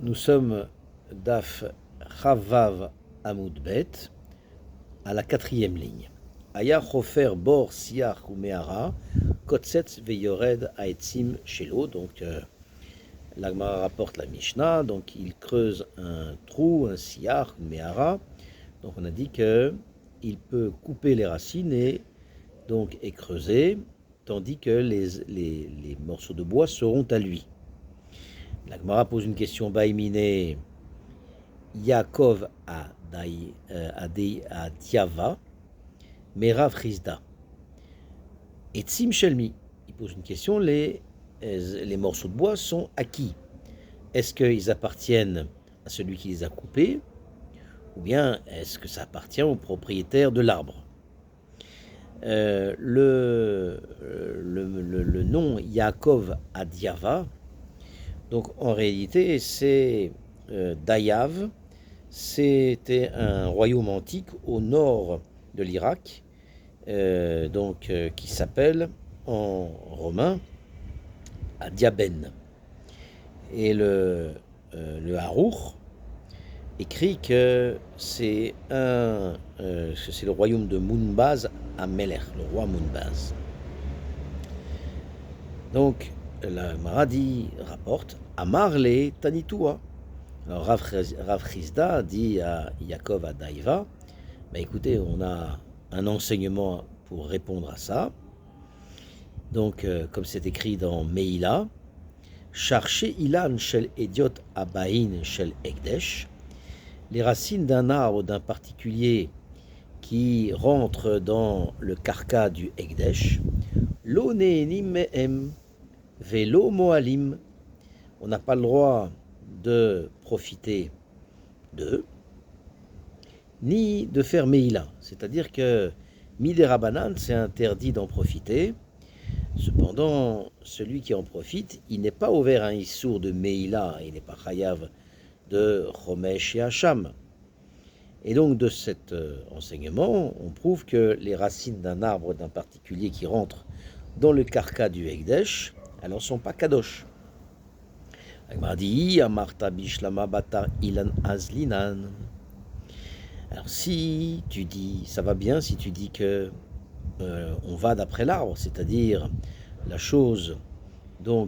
Nous sommes Daf Chavav Amoud Bet, à la quatrième ligne. Aya chofer bor siach ou mehara, kotsetz veyored haetzim shelo. Donc, l'Agmara rapporte la Mishnah. Donc, il creuse un trou, un siach, une mehara. Donc, on a dit que il peut couper les racines et creuser, tandis que les morceaux de bois seront à lui. La Gemara pose une question baïmine. Yaakov a Tiava, Merav Rizda. Et Tzim Shelmi. Il pose une question. Les morceaux de bois sont à qui? Est-ce qu'ils appartiennent à celui qui les a coupés? Ou bien est-ce que ça appartient au propriétaire de l'arbre? Le nom Yaakov Adiava, donc en réalité c'est Dayav, c'était un royaume antique au nord de l'Irak, qui s'appelle en romain Adiaben. Et le Harour écrit que c'est le royaume de Munbaz à Melech, le roi Munbaz. Donc, la Maradi rapporte Amarle Tanitua. Alors, Rav Chizda dit à Yaakov à Daïva, écoutez, on a un enseignement pour répondre à ça. Donc, comme c'est écrit dans Meila, Cherchez Ilan Shel Ediot Abain Shel Ekdesh, les racines d'un arbre d'un particulier qui rentre dans le carca du Ekdesh, Lo Ne'enim Me'em Velo Moalim, on n'a pas le droit de profiter d'eux, ni de faire Meila. C'est-à-dire que Miderabanan, c'est interdit d'en profiter. Cependant, celui qui en profite, il n'est pas ouvert à un issour de Meila, il n'est pas chayav de Chomesh et Hacham. Et donc de cet enseignement, on prouve que les racines d'un arbre d'un particulier qui rentre dans le carca du Ekdesh, alors ne sont pas kadosh. Agmadi, Amarta Bishlama Bata Ilan Azlinan. Alors si tu dis, ça va bien si tu dis que on va d'après l'arbre, c'est-à-dire la chose, on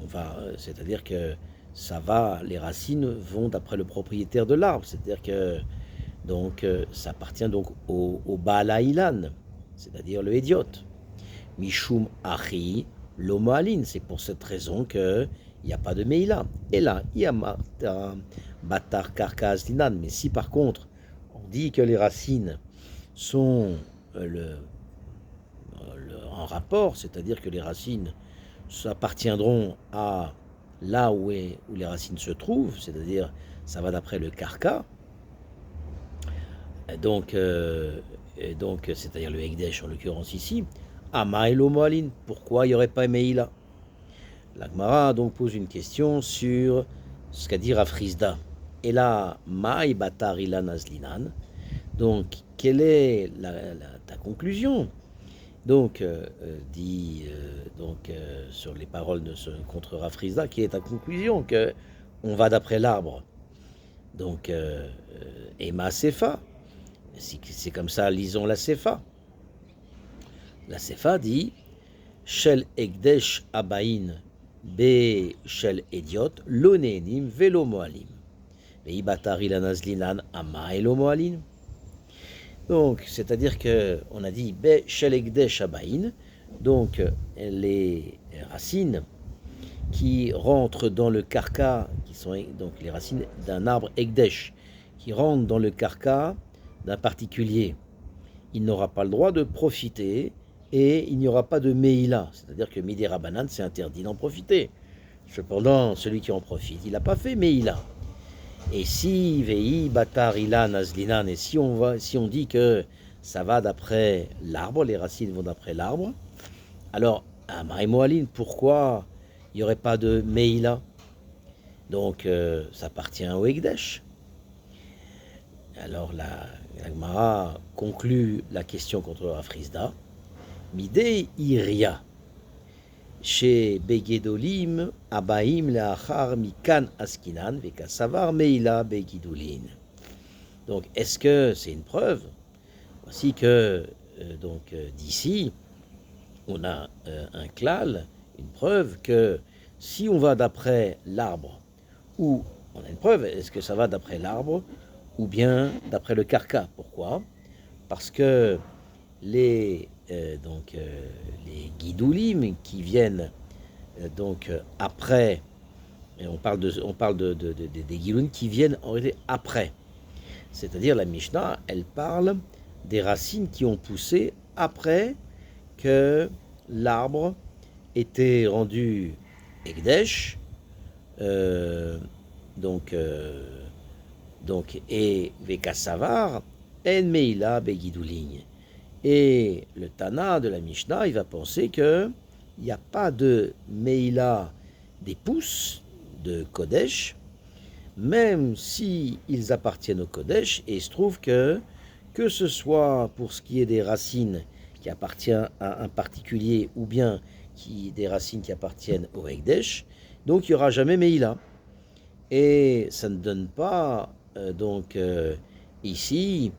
va, c'est-à-dire que ça va, les racines vont d'après le propriétaire de l'arbre, c'est-à-dire que ça appartient donc au Baal Ilan, c'est-à-dire le Hédiot. Mishum Achi Lomoalin, c'est pour cette raison qu'il n'y a pas de Meila. Et là, Yamarta Batar Karkaz Linan, mais si par contre on dit que les racines sont en rapport, c'est-à-dire que les racines appartiendront à là où les racines se trouvent, c'est-à-dire ça va d'après le karka, c'est-à-dire le Ekdesh en l'occurrence ici, Ama Elo Moalin, pourquoi il n'y aurait pas Meila? La Gemara donc pose une question sur ce qu'a dit Rav Chizda. Et là, Maï Batar Ilan Azlinan, donc quelle est ta conclusion? Donc, sur les paroles contre Rav Chizda, quelle est ta conclusion? Que on va d'après l'arbre. Donc, Ema Sefa. Si c'est comme ça, lisons la Sefa. La Sefa dit Shel Ekdesh Abain Be Shel Ediot Lo Ne'enim Velo Moalim. Vei Batar Ilan Azlinan Ama Elo Moalim. Donc, c'est-à-dire qu'on a dit Be Shel Ekdesh Abain, donc les racines qui rentrent dans le carca, qui sont donc les racines d'un arbre Ekdesh, qui rentrent dans le carca d'un particulier, il n'aura pas le droit de profiter et il n'y aura pas de Meila, c'est-à-dire que Midé Rabanan, c'est interdit d'en profiter. Cependant, celui qui en profite, il n'a pas fait Meila. Et si Vei Batar Ilan Azlinan, et si on dit que ça va d'après l'arbre, les racines vont d'après l'arbre, alors à Maïmoaline, pourquoi il n'y aurait pas de Meila? Donc ça appartient au Ekdesh. Alors la Gemara conclut la question contre Rav Chizda. Midei Iria. chez Begedolim, Abaim, Leachar, Mikan, Askinan, Vekasavar, Meila, Begidulin. Donc, est-ce que c'est une preuve? Voici que, d'ici, on a un klal, une preuve que si on va d'après l'arbre, ou on a une preuve, est-ce que ça va d'après l'arbre, ou bien d'après le karka? Pourquoi? Parce que les guidoulim qui viennent après, et on parle des guidoulim qui viennent en réalité après. C'est-à-dire la Mishnah, elle parle des racines qui ont poussé après que l'arbre était rendu Ekdesh, et Vekasavar, En Meila Begidulin. Et le Tana de la Mishnah, il va penser qu'il n'y a pas de Meila des pousses de Kodesh, même si ils appartiennent au Kodesh, et il se trouve que ce soit pour ce qui est des racines qui appartiennent à un particulier, ou bien des racines qui appartiennent au Ekdesh, donc il n'y aura jamais Meila. Et ça ne donne pas, ici,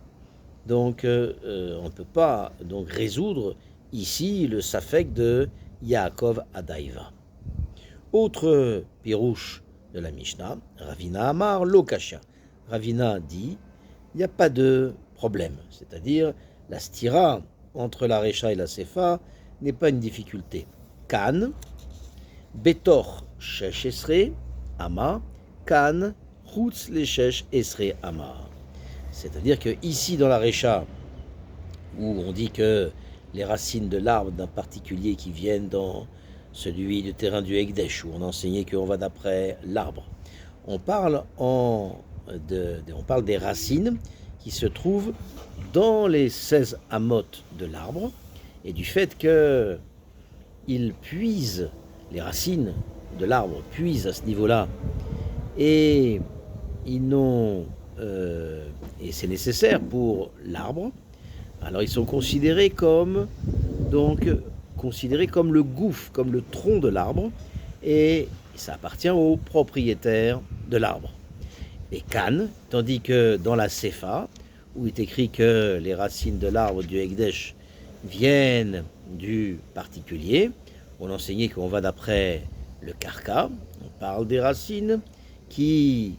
on ne peut pas résoudre ici le safek de Yaakov Adaïva. Autre pirouche de la Mishnah, Ravina Amar Lokasha. Ravina dit, il n'y a pas de problème, c'est-à-dire la stira entre la Recha et la Sefa n'est pas une difficulté. Kan, Betor Shesh Esre, Ama, Kan, Chutz Leshesh Esre Ama. C'est-à-dire que ici dans la Recha, où on dit que les racines de l'arbre d'un particulier qui viennent dans celui du terrain du Ekdesh, où on enseignait qu'on va d'après l'arbre, on parle des racines qui se trouvent dans les 16 amotes de l'arbre, et du fait que ils puisent, les racines de l'arbre puisent à ce niveau-là, et et c'est nécessaire pour l'arbre, alors ils sont considérés comme le gouffre, comme le tronc de l'arbre, et ça appartient au propriétaire de l'arbre. Et Kan, tandis que dans la Sefa, où il est écrit que les racines de l'arbre du Ekdesh viennent du particulier, on enseignait qu'on va d'après le Karka, on parle des racines qui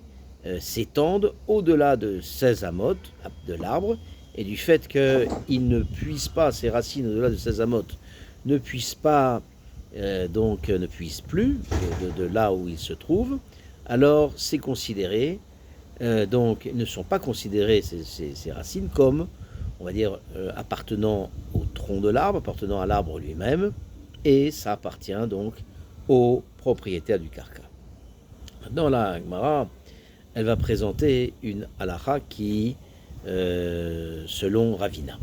s'étendent au-delà de 16 amotes de l'arbre, et du fait qu'ils ne puissent pas, ces racines au-delà de 16 amotes, ne puissent plus de là où ils se trouvent, alors c'est considéré, ne sont pas considérées ces racines comme, on va dire, appartenant au tronc de l'arbre, appartenant à l'arbre lui-même, et ça appartient donc au propriétaire du karka. Maintenant, la Gemara, elle va présenter une halakha qui, selon Ravina.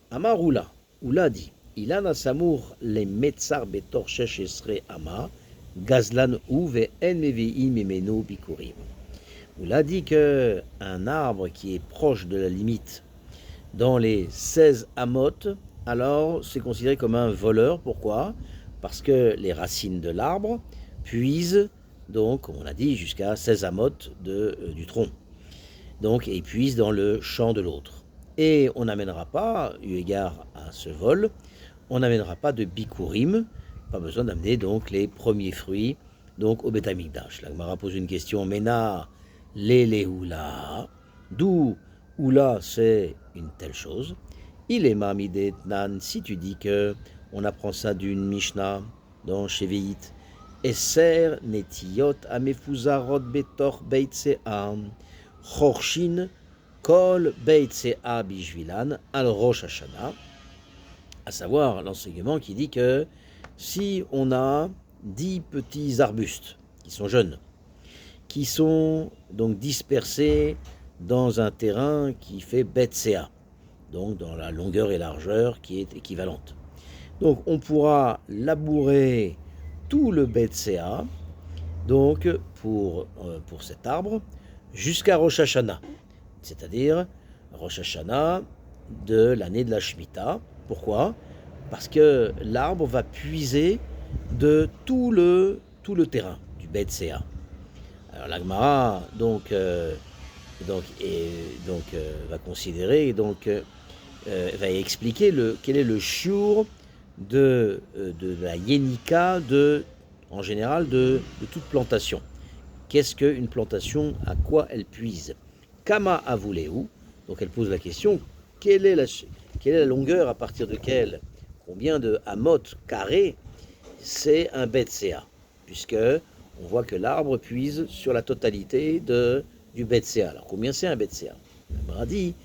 Amar Oula dit, Ilana Samour les Metzar Betor Shesh Esre Ama, Gazlan ou ve en mevi'im memeno bikurim. Oula dit que un arbre qui est proche de la limite dans les 16 amotes, alors c'est considéré comme un voleur. Pourquoi? Parce que les racines de l'arbre puisent, donc, comme on a dit, jusqu'à 16 amotes du tronc. Donc, et ils puisent dans le champ de l'autre. Et on n'amènera pas, eu égard à ce vol, on n'amènera pas de bikurim, pas besoin d'amener donc les premiers fruits donc au Beth Amikdash. La Gemara pose une question, Mena leleoula, d'où oula c'est une telle chose. Il est mamidet nan, si tu dis que on apprend ça d'une Mishnah dans Shevi'it, Eser netiyot amefuzarot betor beitzea, chorshin kol beitzea bishvilan al Rosh Hashanah, à savoir l'enseignement qui dit que si on a 10 petits arbustes qui sont jeunes, qui sont donc dispersés dans un terrain qui fait beitzea, donc dans la longueur et largeur qui est équivalente. Donc on pourra labourer tout le beitzea, donc pour cet arbre, jusqu'à Rosh Hashanah, c'est-à-dire Rosh Hashanah de l'année de la Shemitah. Pourquoi? Parce que l'arbre va puiser de tout le terrain du Bet Sea. Alors la Gemara va considérer va expliquer quel est le shiur de la yenika en général de toute plantation. Qu'est-ce qu'une plantation? À quoi elle puise? Kama avuleu. Donc elle pose la question, quelle est la longueur à partir de combien de hamot carrés c'est un betsea? Puisque on voit que l'arbre puise sur la totalité du betsea. Alors combien c'est un betsea? On dit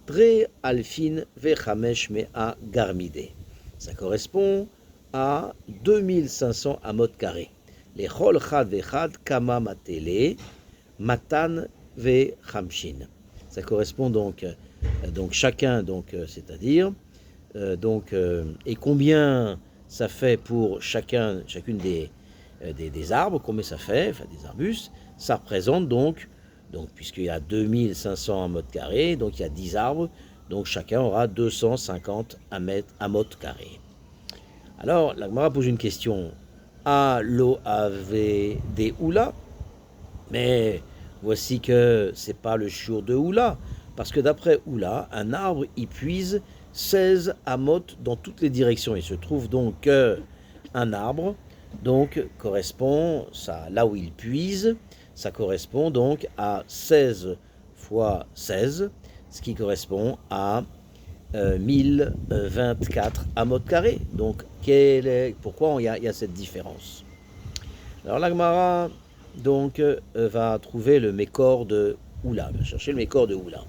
Tre alfin vechamesh mea garmide. Ça correspond à 2500 hamot carrés. Les chol chad vechad kama matele matan vechamshin. Ça correspond donc chacun, c'est-à-dire et combien ça fait pour chacune des arbres, combien ça fait, enfin des arbustes, ça représente donc puisqu'il y a 2500 amot carrés, donc il y a 10 arbres, donc chacun aura 250 amot carrés. Alors, la Gemara pose une question. A lo ave des oula, mais voici que c'est pas le shiur de oula, parce que d'après oula, un arbre y puise 16 amot dans toutes les directions. Il se trouve donc qu'un arbre correspond, là où il puise, ça correspond donc à 16 fois 16, ce qui correspond à 1024 amot carrés. Donc, pourquoi il y a cette différence? Alors, la Gemara va trouver le mécor de Oula, va chercher le mécor de Oula.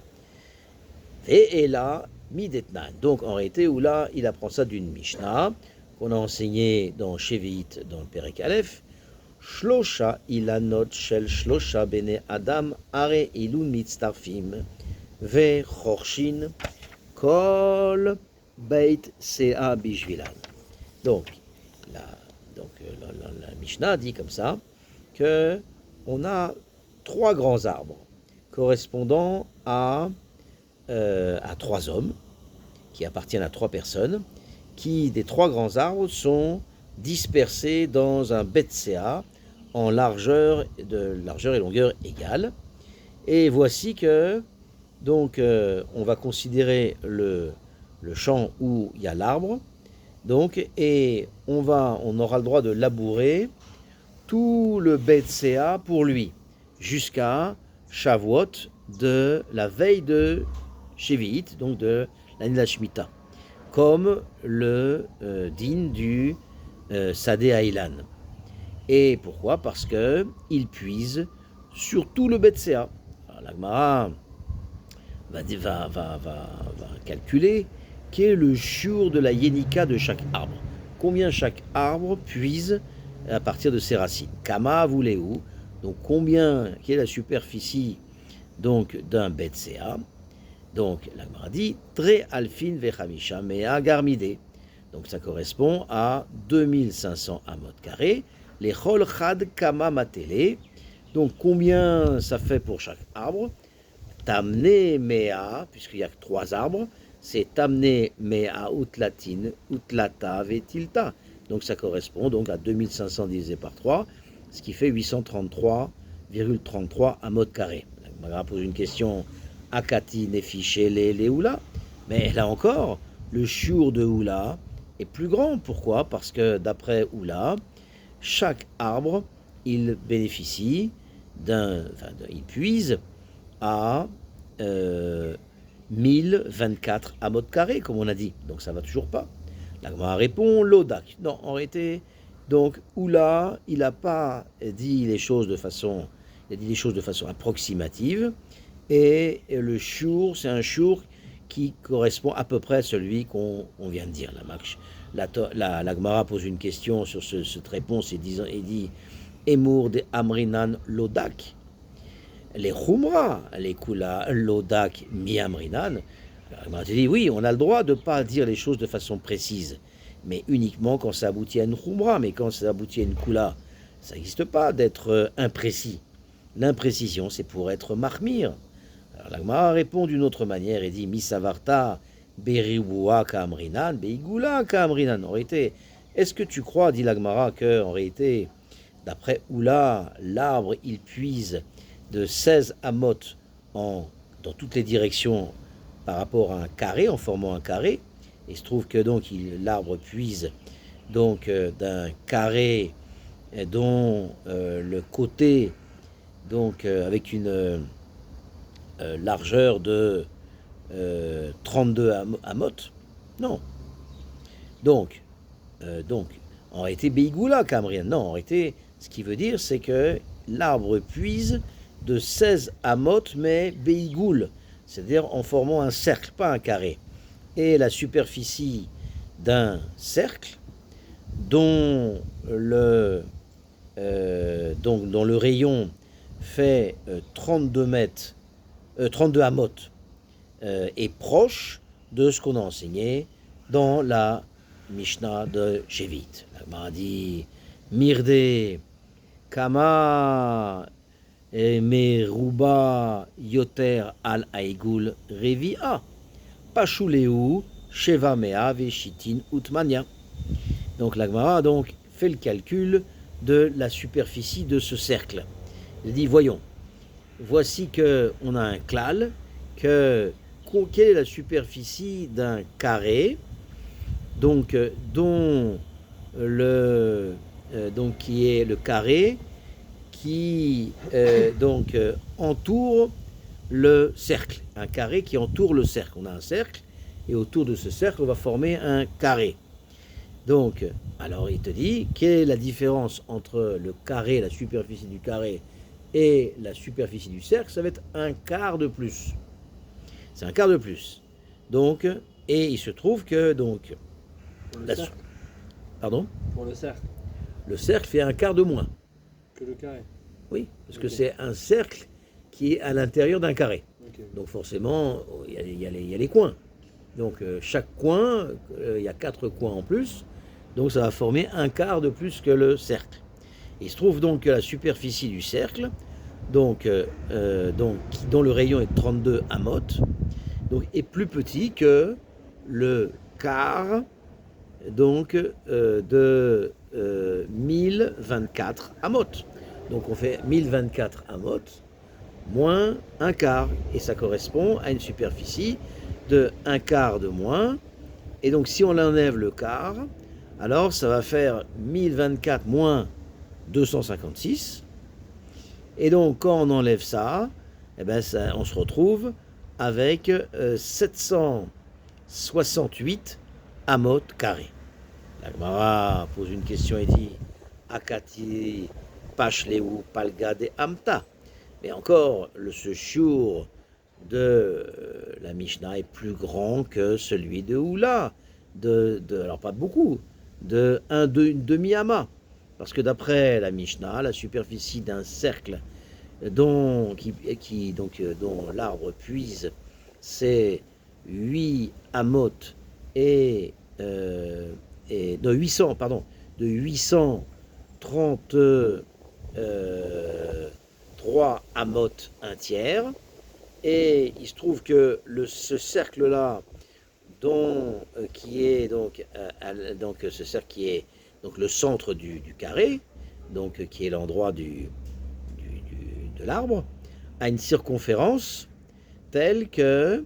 Et là, midetnan. Donc, en réalité, Oula, il apprend ça d'une Mishnah qu'on a enseigné dans Shevi'it, dans le Perek Aleph. Shlosha ilanot shel shlosha bene adam are ilun mitztarfim ve chorshin kol beit sea bishvilan. Donc, la Mishnah dit comme ça que on a 3 grands arbres correspondant à 3 hommes qui appartiennent à 3 personnes, qui des 3 grands arbres sont dispersés dans un betsea en largeur et longueur égales. Et voici que on va considérer le champ où il y a l'arbre, et on aura le droit de labourer tout le betsea pour lui jusqu'à Shavuot de la veille de Shevi'it, donc de l'année de la Shemitah, comme le din du Sadeh Haïlan. Et pourquoi? Parce qu'il puise sur tout le betsea. La Gemara va calculer quel est le shiur de la yenika de chaque arbre. Combien chaque arbre puise à partir de ses racines. Kama avuleu, donc quelle est la superficie d'un betsea. Donc la Gemara dit Tre alfin vechamisha mea garmide. Donc ça correspond à 2500 amot carrés. Les chol chad kama matele. Donc combien ça fait pour chaque arbre? Tamne mea, puisqu'il y a 3 arbres, c'est tamne mea utlatin, utlata vetilta. Donc ça correspond à 2500 divisé par 3, ce qui fait 833,33 amot carrés. La Gemara pose une question. Akati nefiché les oula. Mais là encore, le shiur de oula est plus grand. Pourquoi? Parce que d'après oula, chaque arbre, il bénéficie il puise à 1024 amot carrés, comme on a dit. Donc ça va toujours pas. La Gemara répond l'odak. Non, en réalité, oula, il n'a pas dit les choses de façon approximative. Et le shiur, c'est un shiur qui correspond à peu près à celui qu'on vient de dire. La Gemara pose une question sur cette réponse et dit Emour de Amrinan Lodak. Les Khumra, les Kula Lodak mi Amrinan. La Gemara dit oui, on a le droit de ne pas dire les choses de façon précise, mais uniquement quand ça aboutit à une Khumra. Mais quand ça aboutit à une Kula, ça n'existe pas d'être imprécis. L'imprécision, c'est pour être mahmir. Alors la Gemara répond d'une autre manière et dit Misavarta beriboua kamrinan beigula kamrinan. En réalité, Est-ce que tu crois, dit l'Agmara, qu'en réalité, d'après Oula, l'arbre, il puise de 16 amot dans toutes les directions par rapport à un carré, en formant un carré. Il se trouve que donc l'arbre puise donc d'un carré dont le côté donc avec une largeur de 32 amot. Non. Donc, en réalité, Beigoula, Camrien. Non, en réalité, ce qui veut dire, c'est que l'arbre puise de 16 amot, mais Beigoul, c'est-à-dire en formant un cercle, pas un carré. Et la superficie d'un cercle, dont le rayon fait 32 mètres, 32 amot, est proche de ce qu'on a enseigné dans la Mishnah de Shevit. La Gemara dit Mirde Kama Meruba Yoter al Aigul Revia Pashuleu Sheva Mea Veshitin Utmania. Donc la Gemara donc fait le calcul de la superficie de ce cercle. Il dit voyons, voici que on a un klal, quelle est la superficie d'un carré, donc dont donc qui est le carré qui entoure le cercle, un carré qui entoure le cercle. On a un cercle et autour de ce cercle on va former un carré. Donc, alors il te dit quelle est la différence entre le carré, la superficie du carré et la superficie du cercle. Ça va être un quart de plus. C'est un quart de plus. Donc, et il se trouve que donc Pour le cercle. Pardon? Pour le cercle. Le cercle fait un quart de moins. Que le carré. Oui, parce que c'est un cercle qui est à l'intérieur d'un carré. Okay. Donc forcément, il y a les coins. Donc chaque coin, il y a 4 coins en plus. Donc ça va former un quart de plus que le cercle. Il se trouve donc que la superficie du cercle, dont le rayon est de 32 amot, donc est plus petit que le quart donc de 1024 amot. Donc on fait 1024 amot moins un quart, et ça correspond à une superficie de un quart de moins. Et donc si on enlève le quart, alors ça va faire 1024 moins 256. Et donc quand on enlève ça, eh ben on se retrouve avec 768 amot carrés. La Gemara pose une question et dit Akati Pashleu Palga de Amta. Mais encore, ce shiur de la Mishnah est plus grand que celui de Oula. Alors pas beaucoup, une demi-ama. Parce que d'après la Mishnah, la superficie d'un cercle dont l'arbre puise, c'est 8 amot de 833 amot un tiers. Et il se trouve que ce cercle-là, qui est ce cercle qui est donc le centre du carré, donc qui est l'endroit de l'arbre, a une circonférence telle que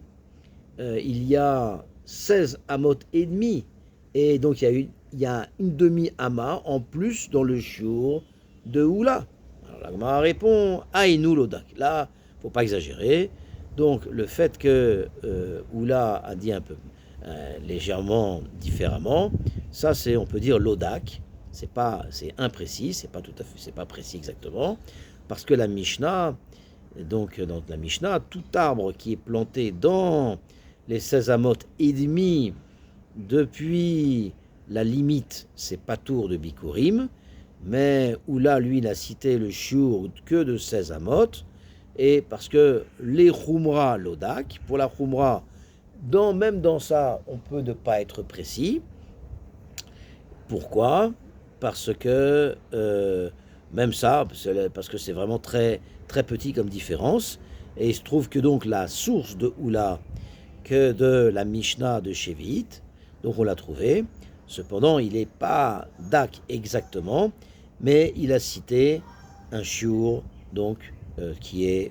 il y a 16 amot et demi, et donc il y a une demi-ama en plus dans le shiur de Oula. Alors la Gemara répond Aïnou Lodak. Là, faut pas exagérer. Donc le fait que Oula a dit un peu légèrement différemment, ça c'est, on peut dire, Lodak. C'est imprécis, c'est pas précis exactement, parce que la Mishnah, donc dans la Mishnah, tout arbre qui est planté dans les 16 amot et demi depuis la limite, c'est Patour de Bikurim, mais Oula, lui, n'a cité le shiur que de 16 amot, et parce que les Khumra Lodak, pour la Khumra, même dans ça, on peut ne pas être précis. Pourquoi? Parce que, même ça, parce que c'est vraiment très, très petit comme différence, et il se trouve que donc la source de Oula, que de la Mishnah de Shevit, donc on l'a trouvé, Cependant, il n'est pas dak exactement, mais il a cité un shiur, donc, qui est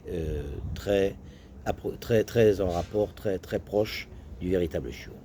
très en rapport, très proche du véritable shiur.